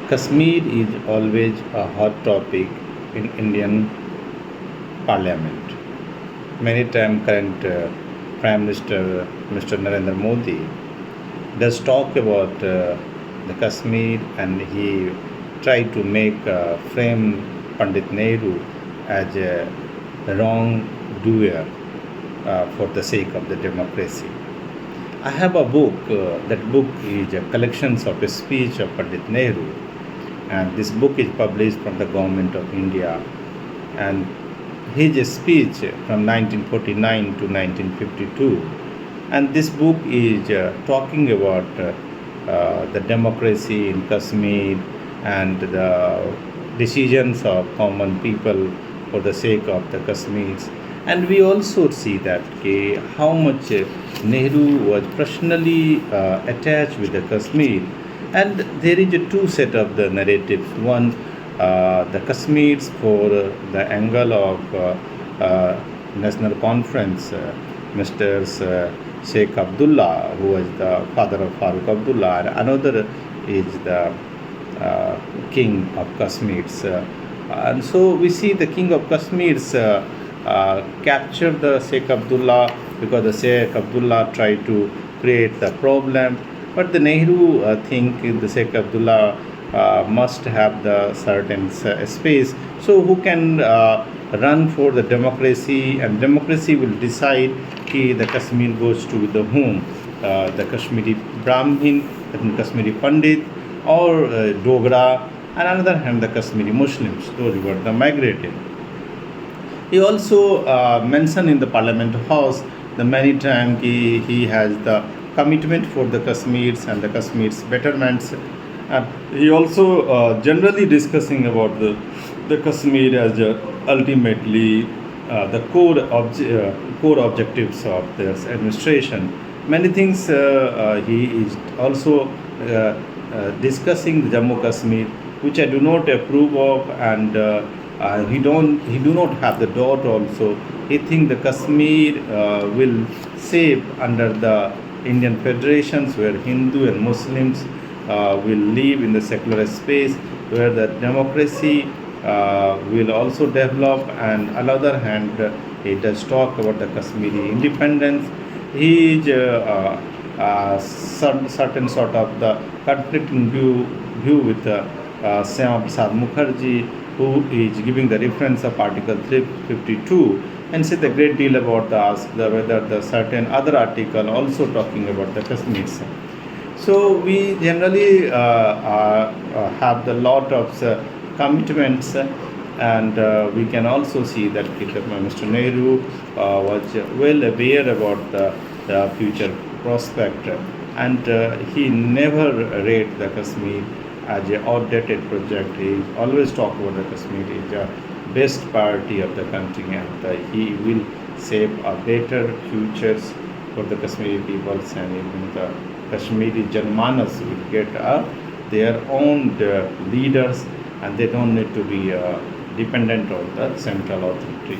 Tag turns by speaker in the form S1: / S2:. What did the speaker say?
S1: Kashmir is always a hot topic in Indian Parliament. Many times, current Prime Minister Mr. Narendra Modi does talk about the Kashmir, and he tried to make frame Pandit Nehru as a wrongdoer for the sake of the democracy. I have a book. That book is a collection of a speech of Pandit Nehru, and this book is published from the government of India. And his speech from 1949 to 1952. And this book is talking about the democracy in Kashmir and the decisions of common people for the sake of the Kashmirs. And we also see that how much Nehru was personally attached with the Kashmir. And there is a two set of the narratives. One, the Kashmirs for the angle of National Conference, Mr. Sheikh Abdullah, who was the father of Farooq Abdullah, and another is the King of Kashmirs. And so we see the King of Kashmirs capture the Sheikh Abdullah because the Sheikh Abdullah tried to create the problem. But the Nehru think the Sheikh Abdullah must have the certain space. So who can run for the democracy, and democracy will decide the Kashmir goes to the whom, the Kashmiri Brahmin, the Kashmiri Pandit, or Dogra, and on the other hand the Kashmiri Muslims, those who were the migrated. He also mentioned in the Parliament House the many times he has the commitment for the Kashmirs and the Kashmir's betterments. He also generally discussing about the Kashmir as ultimately the core objectives of this administration. Many things he is also discussing the Jammu Kashmir, which I do not approve of, and he do not have the doubt also. He think the Kashmir will save under the Indian federations, where Hindu and Muslims will live in the secular space, where the democracy will also develop. And on the other hand, he does talk about the Kashmiri independence. He is certain sort of the conflicting view with Syama Prasad Mukherjee, who is giving the reference of Article 352, and said a great deal about whether the certain other article also talking about the Kashmirs. So we generally have the lot of commitments, and we can also see that Mr. Nehru was well aware about the future prospect, and he never rated the Kashmir as an outdated project. He always talk about the Kashmir is the best priority of the country, and he will save a better futures for the Kashmiri peoples, and even the Kashmiri Janmanas will get their own leaders, and they don't need to be dependent on the central authority.